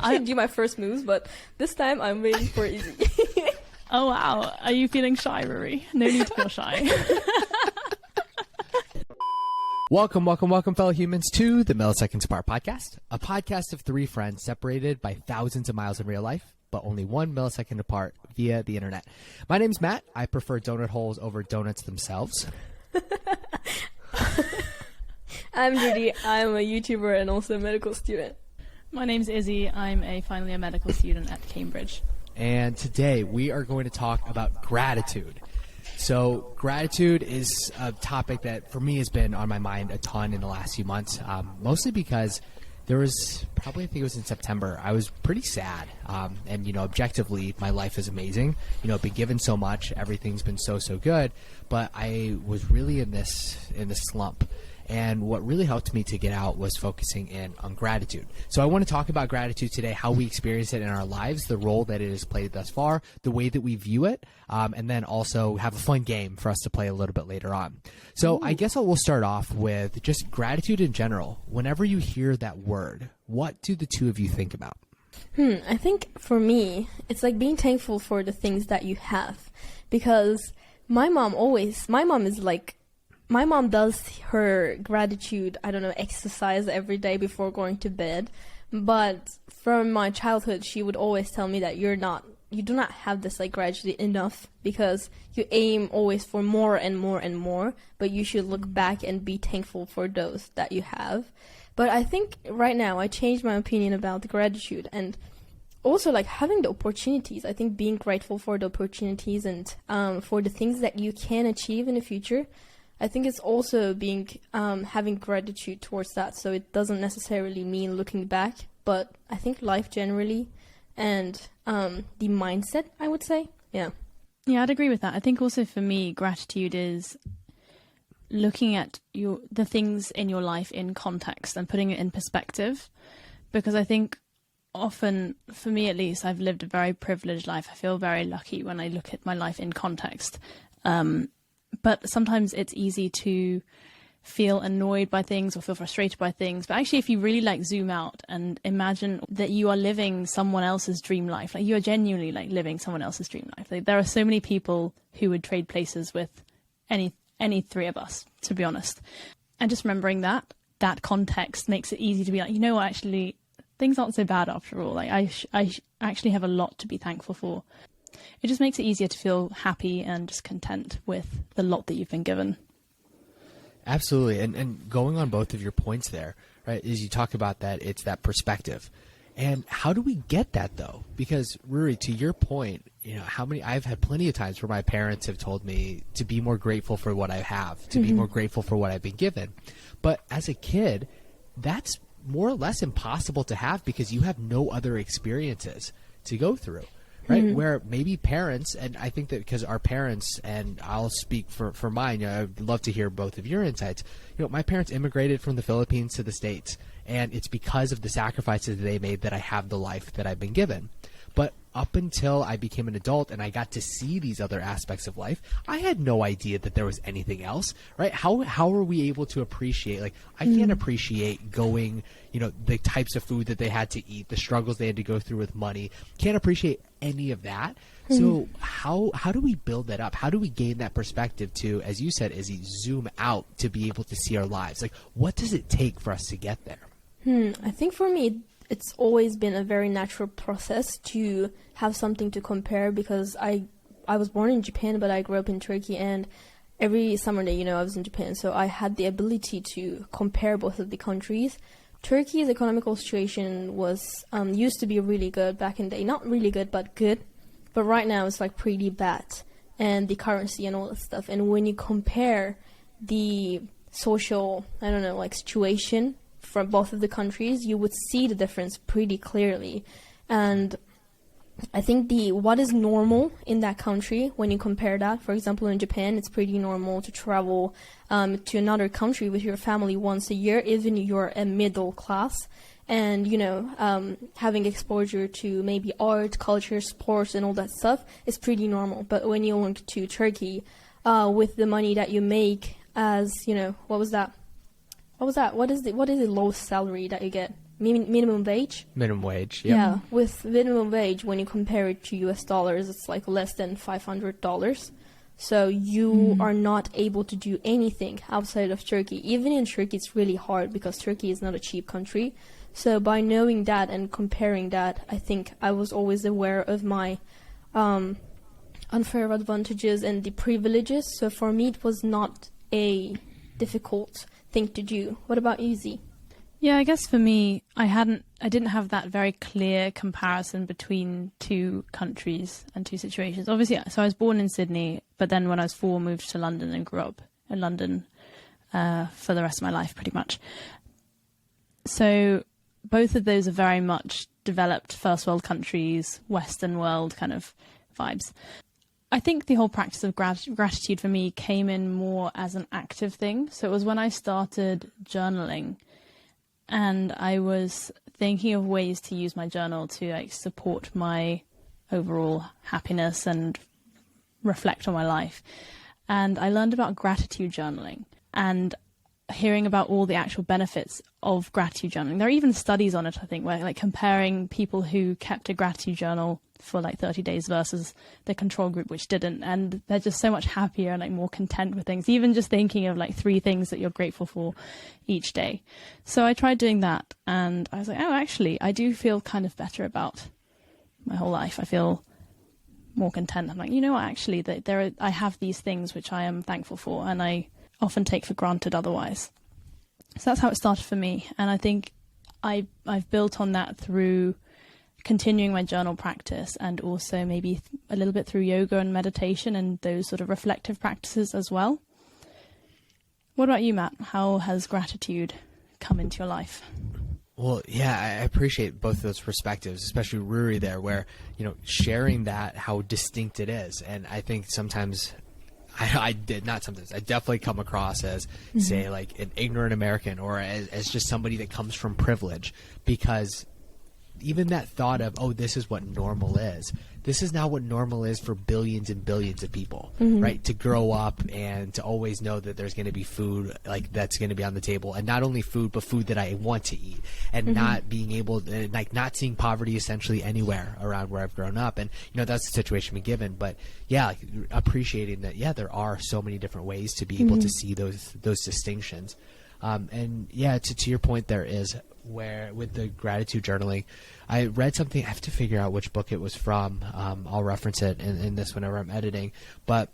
I do my first moves, but this time I'm waiting for Izzy. Oh, wow. Are you feeling shy, Rory? No need to feel shy. Welcome, fellow humans, to the Milliseconds Apart podcast, a podcast of three friends separated by thousands of miles in real life, but only 1 millisecond apart via the internet. My name's Matt. I prefer donut holes over donuts themselves. I'm Judy. I'm a YouTuber and also a medical student. My name's Izzy. I'm finally a medical student at Cambridge. And today we are going to talk about gratitude. So gratitude is a topic that for me has been on my mind a ton in the last few months, mostly because there was probably, I think it was in September, I was pretty sad. And, objectively, my life is amazing. I've been given so much. Everything's been so good. But I was really in this slump. And what really helped me to get out was focusing in on gratitude. So I want to talk about gratitude today, how we experience it in our lives, the role that it has played thus far, the way that we view it, and then also have a fun game for us to play a little bit later on. So I guess we'll start off with just gratitude in general. Whenever you hear that word, what do the two of you think about? I think for me, it's like being thankful for the things that you have. Because my mom does her gratitude, exercise every day before going to bed. But from my childhood, she would always tell me that you do not have this gratitude enough, because you aim always for more and more and more, but you should look back and be thankful for those that you have. But I think right now I changed my opinion about the gratitude, and also having the opportunities. I think being grateful for the opportunities and for the things that you can achieve in the future. I think it's also having gratitude towards that. So it doesn't necessarily mean looking back, but I think life generally and the mindset, I would say. Yeah. Yeah, I'd agree with that. I think also for me, gratitude is looking at the things in your life in context and putting it in perspective. Because I think often, for me at least, I've lived a very privileged life. I feel very lucky when I look at my life in context. But sometimes it's easy to feel annoyed by things or feel frustrated by things. But actually, if you really zoom out and imagine that you are living someone else's dream life, you are genuinely living someone else's dream life. There are so many people who would trade places with any three of us, to be honest. And just remembering that context makes it easy to be actually, things aren't so bad after all. I actually have a lot to be thankful for. It just makes it easier to feel happy and just content with the lot that you've been given. Absolutely. And going on both of your points there, right, as you talk about that, it's that perspective. And how do we get that, though? Because, Rory, to your point, I've had plenty of times where my parents have told me to be more grateful for what I have, to be more grateful for what I've been given. But as a kid, that's more or less impossible to have because you have no other experiences to go through. Right, where maybe parents, and I think that because our parents, and I'll speak for mine, I'd love to hear both of your insights. My parents immigrated from the Philippines to the States, and it's because of the sacrifices they made that I have the life that I've been given. But up until I became an adult and I got to see these other aspects of life, I had no idea that there was anything else, right? How are we able to appreciate, I can't appreciate going, the types of food that they had to eat, the struggles they had to go through with money, can't appreciate any of that. So how do we build that up? How do we gain that perspective to, as you said, Izzy, zoom out to be able to see our lives? What does it take for us to get there? I think for me, it's always been a very natural process to have something to compare, because I was born in Japan, but I grew up in Turkey, and every summer day, I was in Japan, so I had the ability to compare both of the countries. Turkey's economical situation was used to be really good back in the day. Not really good, but good. But right now it's pretty bad, and the currency and all that stuff. And when you compare the social, situation from both of the countries, you would see the difference pretty clearly. And I think what is normal in that country, when you compare that, for example, in Japan, it's pretty normal to travel to another country with your family once a year, even if you're a middle class. And, having exposure to maybe art, culture, sports, and all that stuff is pretty normal. But when you went to Turkey, with the money that you make as, what was that? What is the lowest salary that you get? minimum wage. Minimum wage. Yep. Yeah, with minimum wage, when you compare it to US dollars, it's like less than $500. So you are not able to do anything outside of Turkey. Even in Turkey, it's really hard because Turkey is not a cheap country. So by knowing that and comparing that, I think I was always aware of my unfair advantages and the privileges. So for me, it was not a difficult thing to do. What about you, Z? Yeah, I guess for me, I didn't have that very clear comparison between two countries and two situations. Obviously, so I was born in Sydney, but then when I was 4, moved to London and grew up in London for the rest of my life, pretty much. So both of those are very much developed first world countries, Western world kind of vibes. I think the whole practice of gratitude for me came in more as an active thing. So it was when I started journaling. And I was thinking of ways to use my journal to like support my overall happiness and reflect on my life. And I learned about gratitude journaling and hearing about all the actual benefits of gratitude journaling. There are even studies on it, I think, where like comparing people who kept a gratitude journal for like 30 days versus the control group which didn't, and they're just so much happier and like more content with things, even just thinking of like 3 things that you're grateful for each day. So I tried doing that and I was like, oh, actually I do feel kind of better about my whole life. I feel more content. I'm like, you know what, actually I have these things which I am thankful for and I often take for granted otherwise. So that's how it started for me, and I think I've built on that through continuing my journal practice and also maybe a little bit through yoga and meditation and those sort of reflective practices as well. What about you, Matt? How has gratitude come into your life? Well, yeah, I appreciate both of those perspectives, especially Ruri there, where, sharing that, how distinct it is. And I think sometimes I definitely come across as, say, like an ignorant American or as just somebody that comes from privilege, because even that thought of, oh, this is what normal is. This is not what normal is for billions and billions of people, right? To grow up and to always know that there's going to be food like that's going to be on the table, and not only food, but food that I want to eat, and not being able to, like, not seeing poverty essentially anywhere around where I've grown up. And, that's the situation we're given. But yeah, like, appreciating that, yeah, there are so many different ways to be able to see those distinctions. And yeah, to your point, there is where with the gratitude journaling, I read something. I have to figure out which book it was from. I'll reference it in this whenever I'm editing, but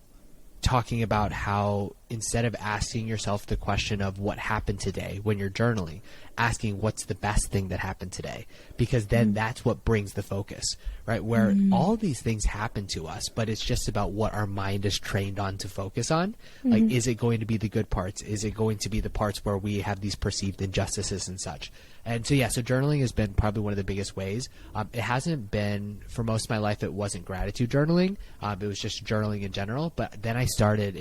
talking about how instead of asking yourself the question of what happened today when you're journaling, asking what's the best thing that happened today, because then that's what brings the focus, right? Where all these things happen to us, but it's just about what our mind is trained on to focus on. Like, is it going to be the good parts? Is it going to be the parts where we have these perceived injustices and such? And so, yeah, so journaling has been probably one of the biggest ways. It hasn't been, for most of my life, it wasn't gratitude journaling. It was just journaling in general. But then I started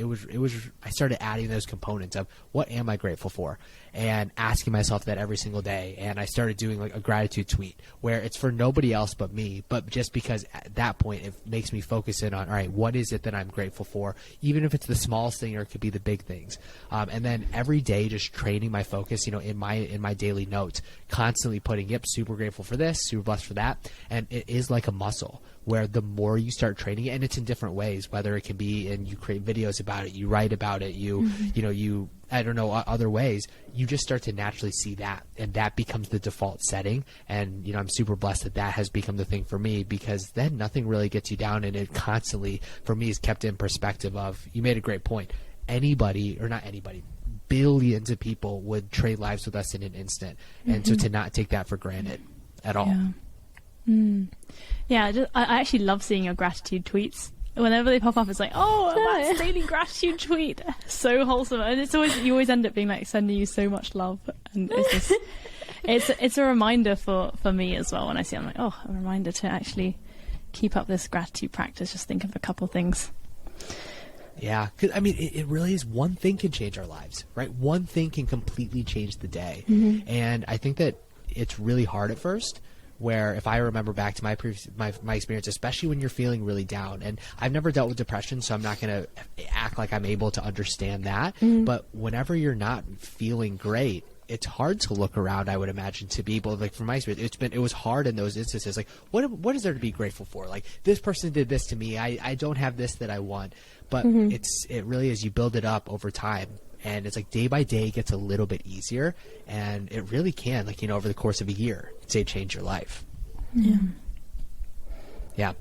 adding those components of what am I grateful for, and asking myself that every single day. And I started doing like a gratitude tweet where it's for nobody else but me, but just because at that point it makes me focus in on, all right, what is it that I'm grateful for, even if it's the smallest thing or it could be the big things. And then every day just training my focus, in my daily notes, constantly putting, yep, super grateful for this, super blessed for that. And it is like a muscle where the more you start training it, and it's in different ways, whether it can be, and you create videos about it, you write about it, you I don't know, other ways, you just start to naturally see that, and that becomes the default setting. And, I'm super blessed that has become the thing for me, because then nothing really gets you down, and it constantly, for me, is kept in perspective of, you made a great point. Billions of people would trade lives with us in an instant. And so to not take that for granted at all. Yeah, I actually love seeing your gratitude tweets. Whenever they pop up, it's like, oh, Matt's daily gratitude tweet. So wholesome. And you always end up being like sending you so much love. And it's just, it's a reminder for me as well. When I see it, I'm like, oh, a reminder to actually keep up this gratitude practice. Just think of a couple things. Yeah, because it really is, one thing can change our lives, right? One thing can completely change the day. And I think that it's really hard at first, where if I remember back to my experience, especially when you're feeling really down, and I've never dealt with depression, so I'm not going to act like I'm able to understand that. But whenever you're not feeling great, it's hard to look around, I would imagine, to be able, like, from my experience, it was hard in those instances. Like, what is there to be grateful for? Like, this person did this to me. I don't have this that I want. But it really is, you build it up over time. And it's like day by day it gets a little bit easier. And it really can, like, over the course of a year, say, change your life. Yeah. Yeah.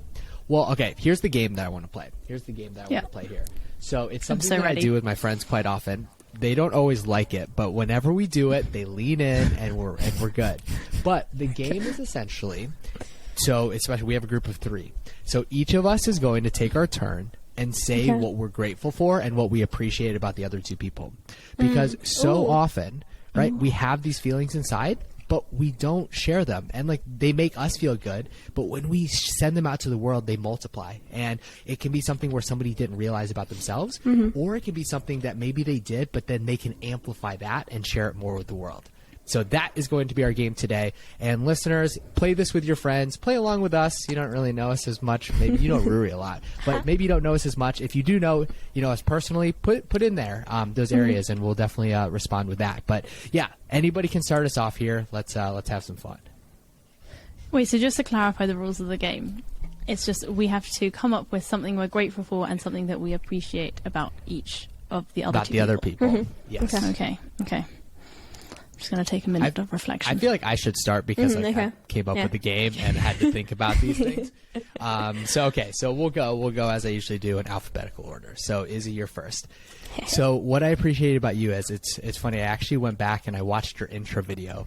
Well, okay, here's the game that I want to play. Want to play here. So it's something that I do with my friends quite often. They don't always like it, but whenever we do it, they lean in and we're good. But the game is essentially, so especially we have a group of 3. So each of us is going to take our turn and say what we're grateful for and what we appreciate about the other 2 people. Because so often, right, we have these feelings inside, but we don't share them. And, like, they make us feel good, but when we send them out to the world, they multiply. And it can be something where somebody didn't realize about themselves, or it can be something that maybe they did, but then they can amplify that and share it more with the world. So that is going to be our game today. And listeners, play this with your friends. Play along with us. You don't really know us as much. Maybe you know Ruri a lot, but maybe you don't know us as much. If you do know, us personally, put in there those areas, and we'll definitely respond with that. But yeah, anybody can start us off here. Let's have some fun. Wait, so just to clarify the rules of the game, it's just we have to come up with something we're grateful for and something that we appreciate about each of the other other people. Yes. Okay. Just going to take a minute of reflection. I feel like I should start because I came up with the game and had to think about these things. So we'll go as I usually do in alphabetical order. So Izzy, you're first. So what I appreciate about you is it's funny. I actually went back and I watched your intro video.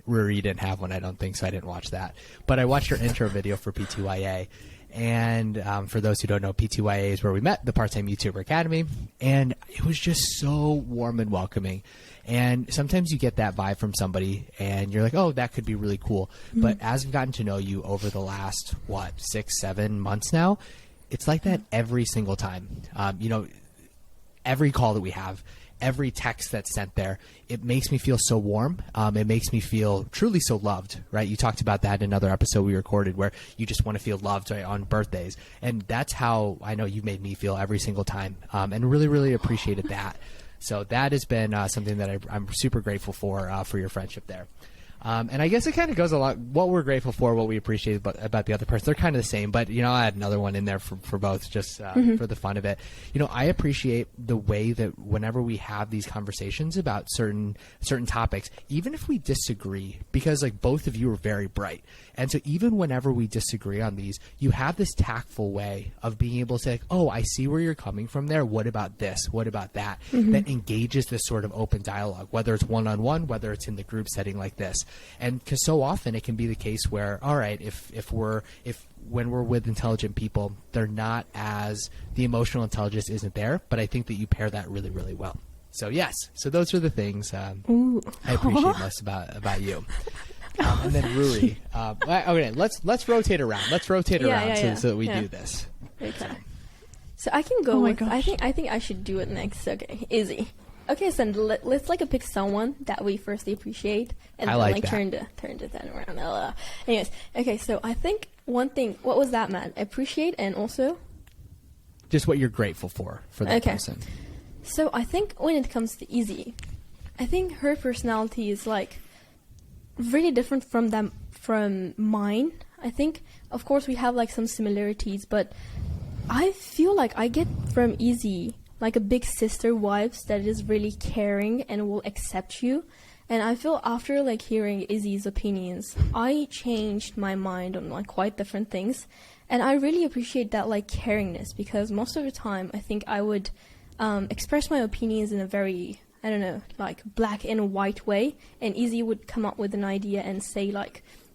Ruri didn't have one, I don't think, so I didn't watch that. But I watched your intro video for P2YA. And for those who don't know, P2YA is where we met, the Part-Time YouTuber Academy. And it was just so warm and welcoming. And sometimes you get that vibe from somebody and you're like, oh, that could be really cool. But as I've gotten to know you over the last, 6-7 months now, it's like that every single time. Every call that we have, every text that's sent there, it makes me feel so warm. It makes me feel truly so loved, right? You talked about that in another episode we recorded where you just want to feel loved, right, on birthdays. And that's how I know you've made me feel every single time, and really, really appreciated that. So that has been something that I'm super grateful for your friendship there. And I guess it kind of goes along what we're grateful for, what we appreciate about the other person. They're kind of the same, but I had another one in there for both, just for the fun of it. I appreciate the way that whenever we have these conversations about certain topics, even if we disagree, because like both of you are very bright, and so even whenever we disagree on these, you have this tactful way of being able to say, oh, I see where you're coming from there. What about this? What about that? That engages this sort of open dialogue, whether it's one-on-one, whether it's in the group setting like this. And because so often it can be the case where, all right, when we're with intelligent people, they're not as, the emotional intelligence isn't there, but I think that you pair that really, really well. So yes, so those are the things I appreciate most about you. And then Ruri, okay, let's rotate around. So that we do this. Okay. So I can go with, I think I should do it next. Okay, Izzy. Okay, so let's pick someone that we firstly appreciate, and then turn that around. Anyways, okay, so I think one thing. What was that, Matt? Appreciate and also just what you're grateful for that person. So I think when it comes to Izzy, I think her personality is really different from mine. I think, of course, we have some similarities, but I feel like I get from Izzy like a big sister vibes that is really caring and will accept you. And I feel after hearing Izzy's opinions, I changed my mind on quite different things. And I really appreciate that caringness, because most of the time I think I would express my opinions in a very, I don't know, black and white way. And Izzy would come up with an idea and say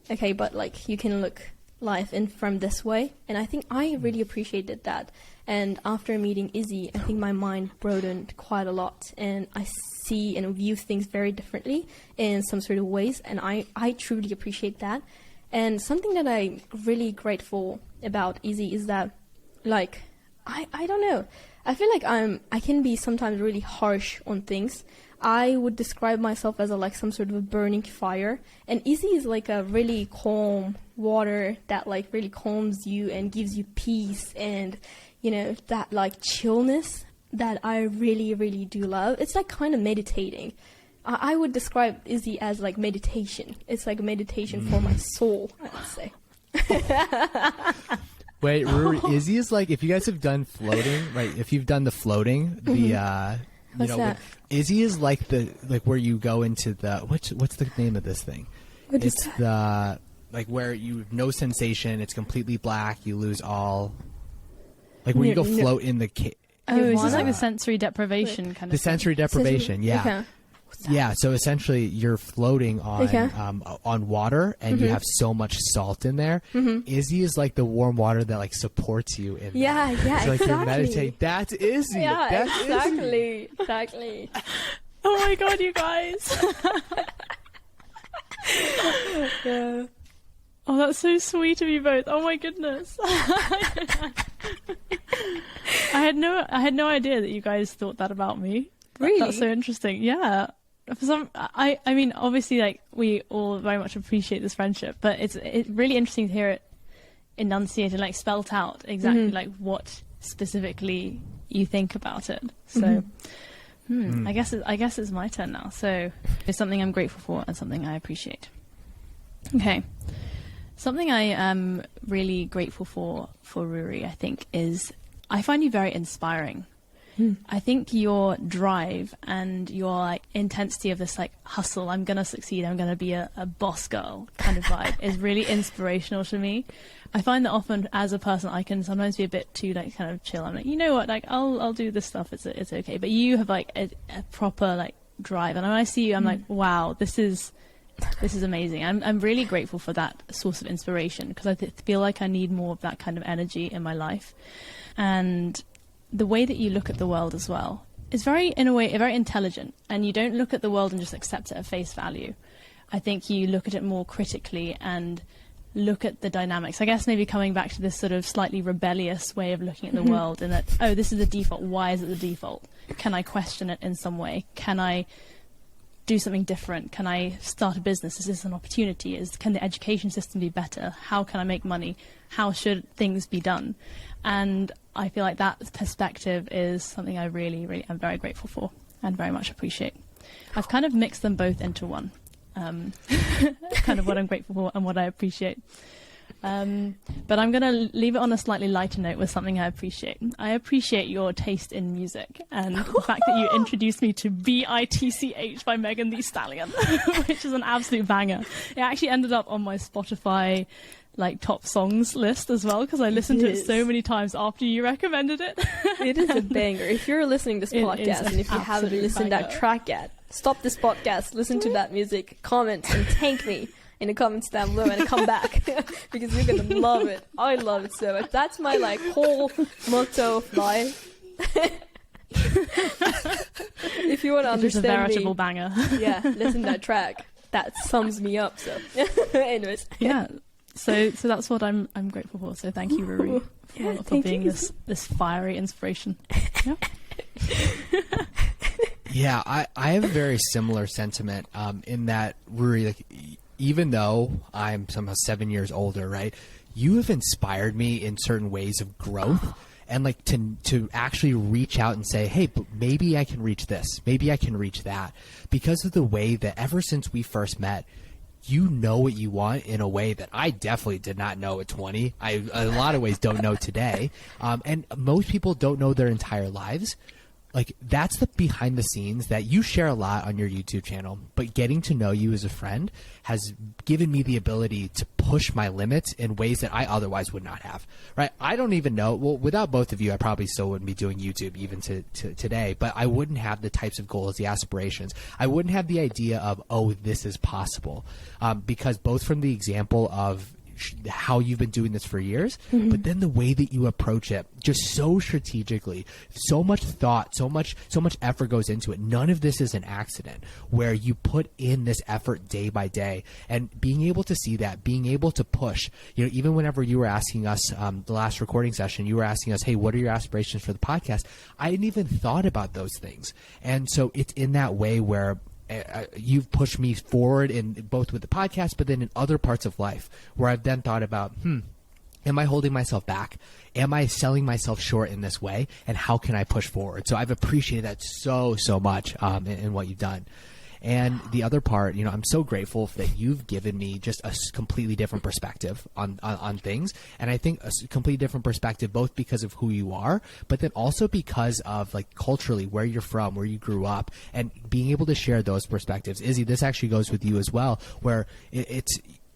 okay, but you can look life in from this way. And I think I really appreciated that. And after meeting Izzy, I think my mind broadened quite a lot, and I see and view things very differently in some sort of ways, and I truly appreciate that. And something that I'm really grateful about Izzy is that, I don't know, I feel like I can be sometimes really harsh on things. I would describe myself as some sort of a burning fire, and Izzy is a really calm water that really calms you and gives you peace and that chillness that I really, really do love. It's kind of meditating. I would describe Izzy as like meditation. It's like a meditation for my soul, I would say. Wait, Izzy is like, if you guys have done floating, right? If you've done the floating, What's that? Izzy is like where you go into the what's the name of this thing? It's the like where you have no sensation. It's completely black. You lose all. Like where you go float in the cave. Oh, is this like the sensory deprivation kind of The sensory deprivation, yeah. Okay. Yeah, so essentially you're floating on water, and you have so much salt in there. Izzy is like the warm water that like supports you in Yeah, that. yeah, So like exactly. you're meditating. That's Izzy. Yeah, That's Izzy. exactly. Oh my god, you guys. Yeah. Oh, that's so sweet of you both. Oh my goodness. I had no idea that you guys thought that about me. Really? That's so interesting. Yeah. I mean, obviously, like, we all very much appreciate this friendship, but it's really interesting to hear it enunciated, like spelt out exactly like what specifically you think about it. So, I guess it's my turn now. So it's something I'm grateful for and something I appreciate. Okay. Something I am really grateful for Ruri, I think, is I find you very inspiring. I think your drive and your like intensity of this like hustle, I'm gonna succeed, I'm gonna be a boss girl kind of vibe is really inspirational to me. I find that often as a person I can sometimes be a bit too like kind of chill. I'm like, you know what, like I'll do this stuff, it's okay. But you have like a proper like drive, and when I see you I'm like, wow, this is amazing. I'm really grateful for that source of inspiration, because I feel like I need more of that kind of energy in my life. And the way that you look at the world as well is very intelligent, and you don't look at the world and just accept it at face value. I think you look at it more critically and look at the dynamics. I guess maybe coming back to this sort of slightly rebellious way of looking at the world, and that, oh, this is the default. Why is it the default? Can I question it in some way? Can I do something different? Can I start a business? Is this an opportunity? Can the education system be better? How can I make money? How should things be done? And I feel like that perspective is something I really, really am very grateful for and very much appreciate. I've kind of mixed them both into one, kind of what I'm grateful for and what I appreciate. But I'm going to leave it on a slightly lighter note with something I appreciate. I appreciate your taste in music and the fact that you introduced me to BITCH by Megan Thee Stallion, which is an absolute banger. It actually ended up on my Spotify like top songs list as well, because I listened to it so many times after you recommended it. It is a banger. If you're listening to this podcast and if you haven't listened to that track yet, stop this podcast, listen to that music, comment and thank me in the comments down below and come back because you're gonna love it. I love it so much. That's my like whole motto of life. If you want to understand a veritable me, banger. yeah, listen to that track. That sums me up. So, anyways, yeah. So that's what I'm grateful for. So thank you, Ruri, for being this fiery inspiration. Yeah. Yeah, I have a very similar sentiment in that, Ruri, like, even though I'm somehow 7 years older, right, you have inspired me in certain ways of growth, and like to actually reach out and say, hey, but maybe I can reach this, maybe I can reach that, because of the way that ever since we first met, you know what you want in a way that I definitely did not know at 20. I, in a lot of ways, don't know today. And most people don't know their entire lives. Like, that's the behind the scenes that you share a lot on your YouTube channel, but getting to know you as a friend has given me the ability to push my limits in ways that I otherwise would not have, right? I don't even know, well, without both of you, I probably still wouldn't be doing YouTube even to today, but I wouldn't have the types of goals, the aspirations. I wouldn't have the idea of, oh, this is possible, because both from the example of how you've been doing this for years, but then the way that you approach it, just so strategically, so much thought, so much effort goes into it. None of this is an accident, where you put in this effort day by day, and being able to see that, being able to push, you know, even whenever you were asking us, the last recording session, you were asking us, hey, what are your aspirations for the podcast? I hadn't even thought about those things. And so it's in that way where you've pushed me forward in both with the podcast, but then in other parts of life where I've then thought about, am I holding myself back? Am I selling myself short in this way? And how can I push forward? So I've appreciated that so much in what you've done. And the other part, I'm so grateful that you've given me just a completely different perspective on things. And I think a completely different perspective, both because of who you are, but then also because of like culturally where you're from, where you grew up, and being able to share those perspectives. Izzy, this actually goes with you as well, where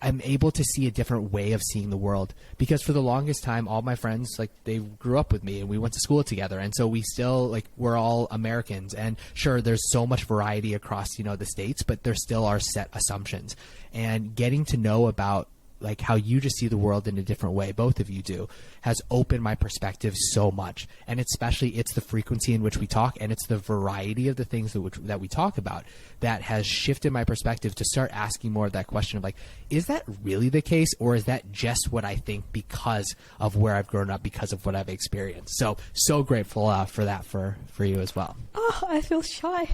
I'm able to see a different way of seeing the world, because for the longest time, all my friends, like, they grew up with me and we went to school together. And so we still, like, we're all Americans, and sure, there's so much variety across, the States, but there still are set assumptions. And getting to know about like how you just see the world in a different way, both of you do, has opened my perspective so much. And especially it's the frequency in which we talk, and it's the variety of the things that we talk about that has shifted my perspective to start asking more of that question of like, is that really the case, or is that just what I think because of where I've grown up, because of what I've experienced? So grateful for that for you as well. Oh, I feel shy.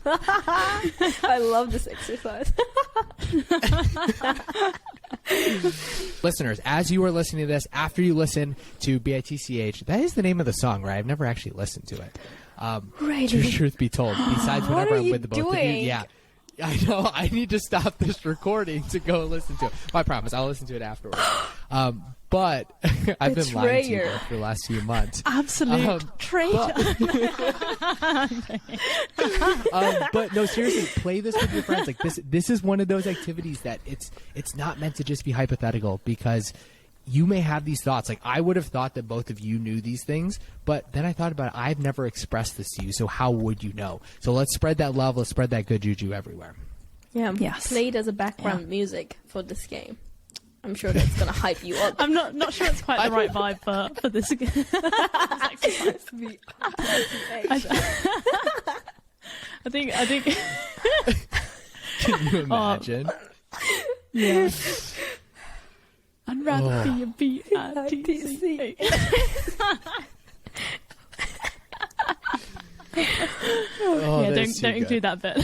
I love this exercise. Listeners, as you are listening to this, after you listen to BITCH, that is the name of the song, right? I've never actually listened to it. Really? Truth be told, besides whenever I'm with the both of you, doing? yeah. I know. I need to stop this recording to go listen to it. Well, I promise I'll listen to it afterwards. But I've been lying to you for the last few months. Absolute traitor. But no, seriously, play this with your friends. Like this is one of those activities that it's not meant to just be hypothetical, because you may have these thoughts. Like, I would have thought that both of you knew these things, but then I thought about it. I've never expressed this to you, so how would you know? So let's spread that love. Let's spread that good juju everywhere. Yeah. Yes. Play it as a background music for this game. I'm sure that's gonna hype you up. I'm not sure it's quite the right vibe for this exercise. I think. Can you imagine? Yeah. I'd rather be a BITC. Yeah, don't include that bit.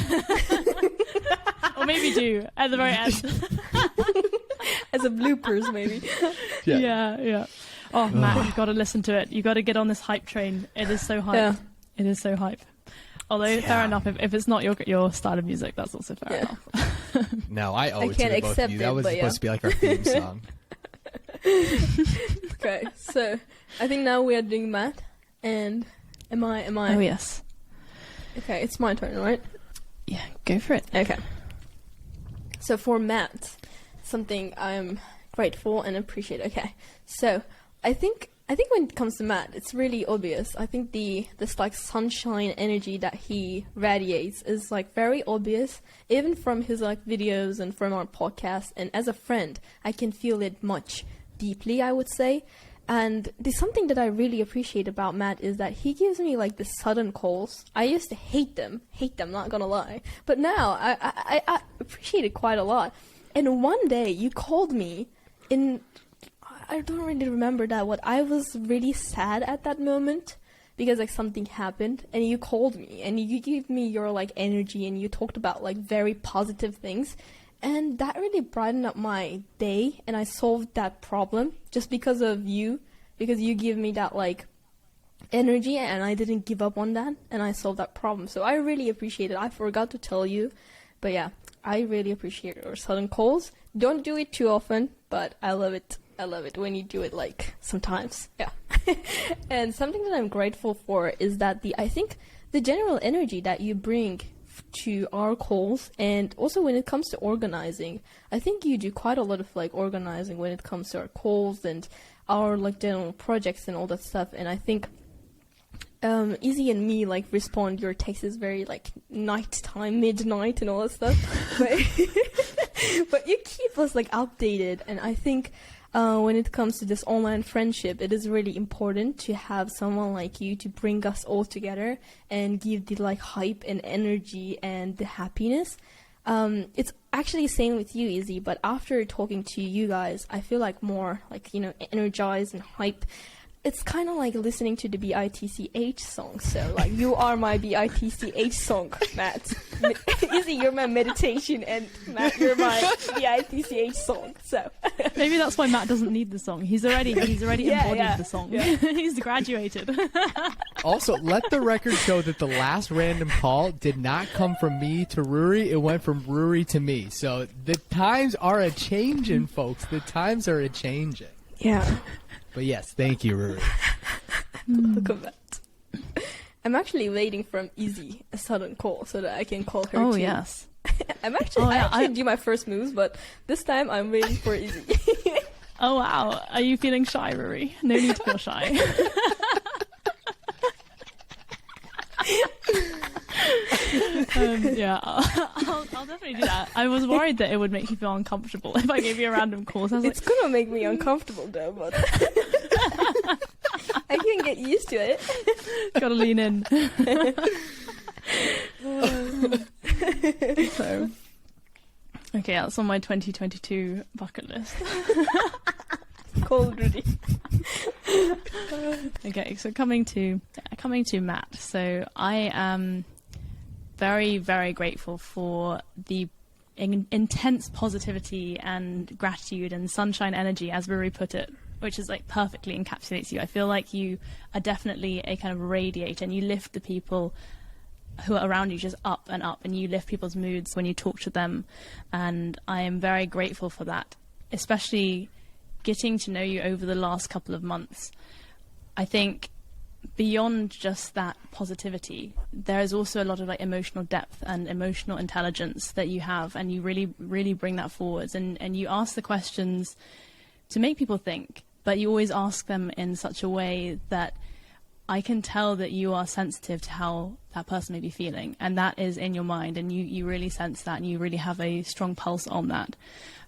Or maybe do at the very end. As a bloopers, maybe. Yeah. Oh, Matt, you've got to listen to it. You've got to get on this hype train. It is so hype. Yeah. It is so hype. Although, fair enough, if it's not your style of music, that's also fair enough. No, I owe it can't to both of you. That was supposed to be like our theme song. Okay, so I think now we are doing math, and am I? Oh, yes. Okay, it's my turn, right? Yeah, go for it. Okay. So for math, something I'm grateful and appreciate. Okay, so I think when it comes to Matt, it's really obvious. I think this like sunshine energy that he radiates is like very obvious, even from his like videos and from our podcast. And as a friend, I can feel it much deeply, I would say. And there's something that I really appreciate about Matt is that he gives me like the sudden calls. I used to hate them, not gonna lie. But now I appreciate it quite a lot. And one day you called me I don't really remember that. I was really sad at that moment because like something happened, and you called me and you gave me your like energy, and you talked about like very positive things, and that really brightened up my day, and I solved that problem just because of you, because you give me that like energy, and I didn't give up on that, and I solved that problem. So I really appreciate it. I forgot to tell you, but yeah, I really appreciate your sudden calls. Don't do it too often, but I love it. I love it when you do it like sometimes. Yeah. And something that I'm grateful for is that I think the general energy that you bring to our calls, and also when it comes to organizing, I think you do quite a lot of like organizing when it comes to our calls and our like general projects and all that stuff. And I think Izzy and me like respond your text is very like nighttime, midnight and all that stuff. But you keep us like updated, and I think when it comes to this online friendship, it is really important to have someone like you to bring us all together and give the like hype and energy and the happiness. It's actually the same with you, Izzy, but after talking to you guys, I feel like more like, energized and hype. it's kind of like listening to the BITCH song. So, like, you are my BITCH song, Matt. Izzy, you're my meditation, and Matt, you're my BITCH song. So maybe that's why Matt doesn't need the song. He's already embodied the song. Yeah. He's graduated. Also, let the record show that the last random call did not come from me to Ruri. It went from Ruri to me. So the times are a changing, folks. The times are a changing. Yeah. But yes, thank you, Ruri. Welcome back. I'm actually waiting from Izzy a sudden call so that I can call her. Oh, too. yes. I actually do my first moves, but this time I'm waiting for Izzy. Oh, wow. Are you feeling shy, Ruri? No need to feel shy. Yeah, I'll definitely do that. I was worried that it would make you feel uncomfortable if I gave you a random call. So It's gonna make me uncomfortable though, but I can get used to it. Gotta lean in. So, okay, that's on my 2022 bucket list. Cold Rudy. Okay, so coming to Matt. So I am very, very grateful for the intense positivity and gratitude and sunshine energy, as Ruri put it, which is like perfectly encapsulates you. I feel like you are definitely a kind of radiator, and you lift the people who are around you just up and up, and you lift people's moods when you talk to them. And I am very grateful for that, especially getting to know you over the last couple of months. I think beyond just that positivity, there is also a lot of like emotional depth and emotional intelligence that you have, and you really, really bring that forwards. And you ask the questions to make people think, but you always ask them in such a way that I can tell that you are sensitive to how that person may be feeling, and that is in your mind, and you really sense that, and you really have a strong pulse on that.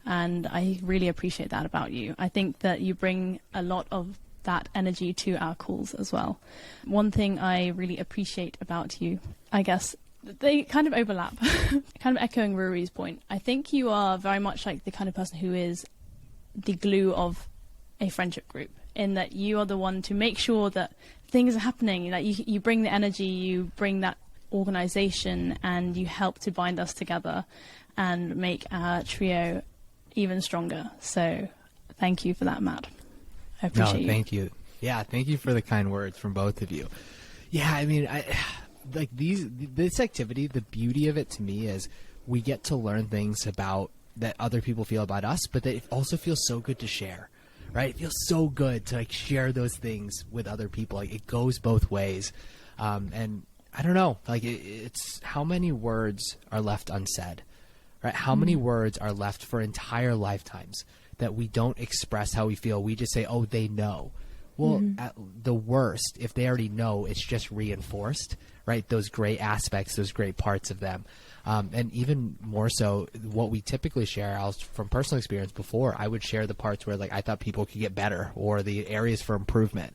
And I really appreciate that about you. I think that you bring a lot of that energy to our calls as well. One thing I really appreciate about you, I guess, they kind of overlap, kind of echoing Ruri's point. I think you are very much like the kind of person who is the glue of a friendship group, in that you are the one to make sure that things are happening, that you bring the energy, you bring that organization, and you help to bind us together and make our trio even stronger. So thank you for that, Matt. I appreciate you. Thank you. Yeah, thank you for the kind words from both of you. Yeah, I mean, this activity, the beauty of it to me is we get to learn things about that other people feel about us, but that it also feels so good to share, right? It feels so good to like share those things with other people. Like, it goes both ways. And I don't know, like it's how many words are left unsaid, right? How many words are left for entire lifetimes that we don't express how we feel? We just say, oh, they know. Well, at the worst, if they already know, it's just reinforced, right? Those great aspects, those great parts of them. And even more so, what we typically share, from personal experience before, I would share the parts where like I thought people could get better, or the areas for improvement.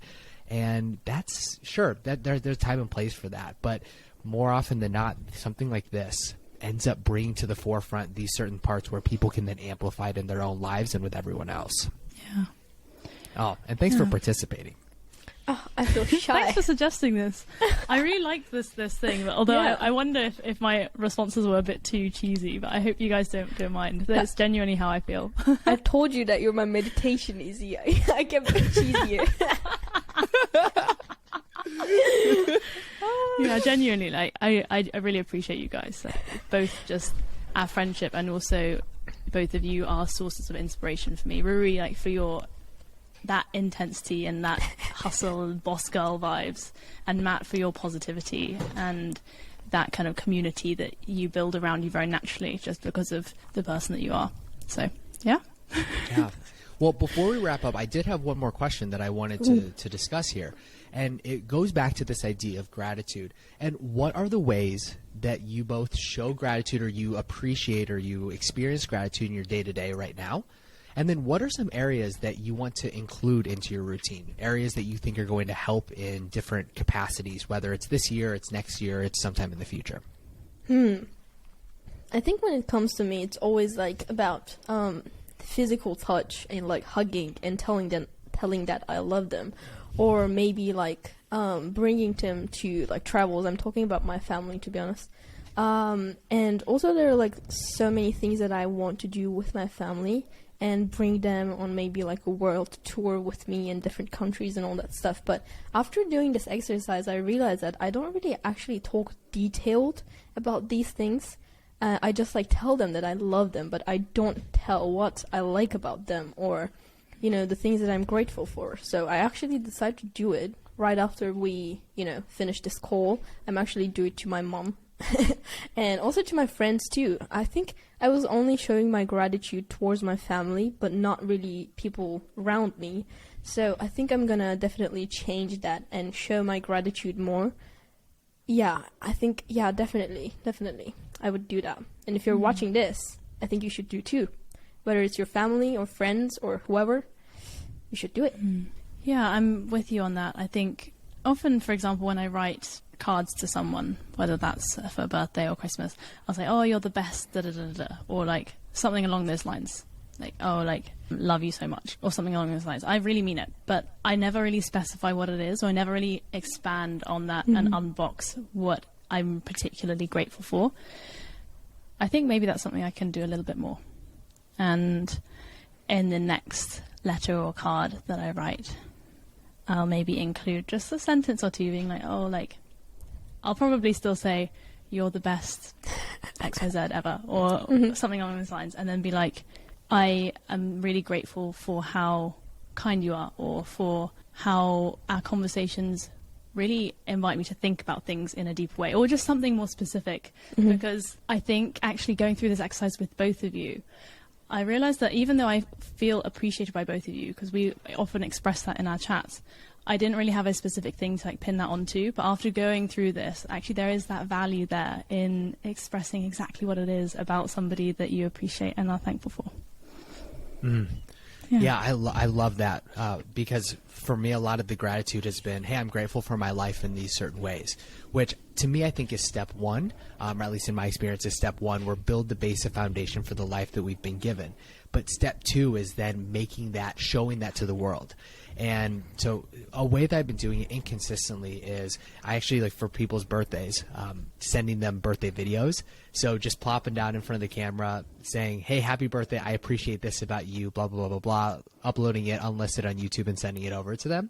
And that's sure that there's time and place for that. But more often than not, something like this ends up bringing to the forefront these certain parts where people can then amplify it in their own lives and with everyone else. Yeah. Oh, and thanks for participating. Oh, I feel shy. Thanks for suggesting this. I really liked this thing, although I wonder if my responses were a bit too cheesy, but I hope you guys don't mind. That's genuinely how I feel. I told you that you're my meditation, Izzy. I get a bit cheesier. Yeah, genuinely, like I really appreciate you guys, like, both just our friendship, and also both of you are sources of inspiration for me. Ruri, like, for that intensity and that hustle and boss girl vibes, and Matt, for your positivity and that kind of community that you build around you very naturally just because of the person that you are. So yeah. Well, before we wrap up, I did have one more question that I wanted to discuss here. And it goes back to this idea of gratitude. And what are the ways that you both show gratitude, or you appreciate, or you experience gratitude in your day-to-day right now? And then what are some areas that you want to include into your routine, areas that you think are going to help in different capacities, whether it's this year, it's next year, it's sometime in the future? I think when it comes to me, it's always like about physical touch and like hugging and telling that I love them, or maybe like bringing them to like travels. I'm talking about my family, to be honest. And also there are like so many things that I want to do with my family and bring them on maybe like a world tour with me in different countries and all that stuff. But after doing this exercise, I realized that I don't really actually talk detailed about these things. I just like tell them that I love them, but I don't tell what I like about them or, you know, the things that I'm grateful for. So I actually decided to do it right after we, you know, finish this call. I'm actually doing it to my mom and also to my friends too. I think I was only showing my gratitude towards my family, but not really people around me. So I think I'm gonna definitely change that and show my gratitude more. Yeah, I think, yeah, definitely. I would do that. And if you're watching this, I think you should do too. Whether it's your family or friends or whoever, you should do it. Yeah, I'm with you on that. I think often, for example, when I write cards to someone, whether that's for a birthday or Christmas, I'll say, oh, you're the best, da da da da, or like something along those lines. Like, oh, like, love you so much, or something along those lines. I really mean it, but I never really specify what it is, or I never really expand on that and unbox what I'm particularly grateful for. I think maybe that's something I can do a little bit more. And in the next letter or card that I write, I'll maybe include just a sentence or two being like, oh, like, I'll probably still say, you're the best XYZ ever, or something along those lines, and then be like, I am really grateful for how kind you are, or for how our conversations really invite me to think about things in a deeper way, or just something more specific. Because I think actually going through this exercise with both of you, I realized that even though I feel appreciated by both of you, because we often express that in our chats, I didn't really have a specific thing to like pin that onto. But after going through this, actually there is that value there in expressing exactly what it is about somebody that you appreciate and are thankful for. Yeah, I love that because for me, a lot of the gratitude has been, hey, I'm grateful for my life in these certain ways, which to me, I think is step one, or at least in my experience is step one, where build the basic foundation for the life that we've been given. But step two is then making that, showing that to the world. And so a way that I've been doing it inconsistently is I actually, like for people's birthdays, sending them birthday videos. So just plopping down in front of the camera saying, hey, happy birthday. I appreciate this about you, blah, blah, blah, blah, blah, uploading it unlisted on YouTube and sending it over to them.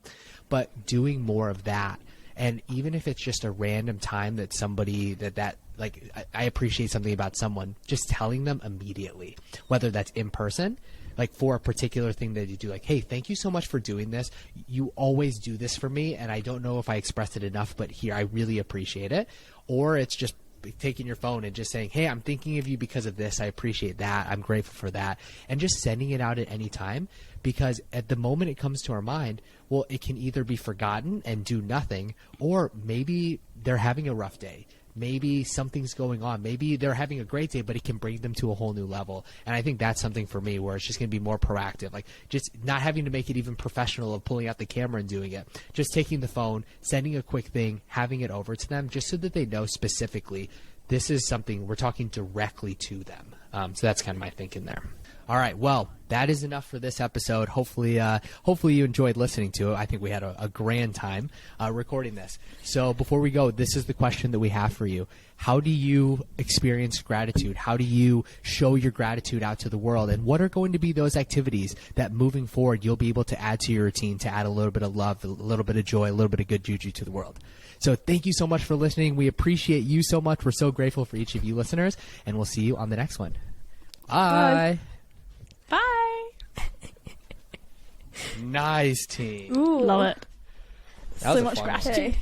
But doing more of that. And even if it's just a random time that somebody like I appreciate something about someone, just telling them immediately, whether that's in person, like for a particular thing that you do, like, hey, thank you so much for doing this. You always do this for me. And I don't know if I expressed it enough, but here, I really appreciate it. Or it's just taking your phone and just saying, hey, I'm thinking of you because of this. I appreciate that. I'm grateful for that. And just sending it out at any time, because at the moment it comes to our mind, well, it can either be forgotten and do nothing, or maybe they're having a rough day. Maybe something's going on. Maybe they're having a great day, but it can bring them to a whole new level. And I think that's something for me where it's just going to be more proactive, like just not having to make it even professional of pulling out the camera and doing it. Just taking the phone, sending a quick thing, having it over to them, just so that they know specifically this is something we're talking directly to them. So that's kind of my thinking there. All right. Well, that is enough for this episode. Hopefully you enjoyed listening to it. I think we had a grand time recording this. So before we go, this is the question that we have for you. How do you experience gratitude? How do you show your gratitude out to the world? And what are going to be those activities that moving forward you'll be able to add to your routine to add a little bit of love, a little bit of joy, a little bit of good juju to the world? So thank you so much for listening. We appreciate you so much. We're so grateful for each of you listeners, and we'll see you on the next one. Bye. Bye. Nice team. Ooh. Love it. That was So a much fun one. gratitude. Okay.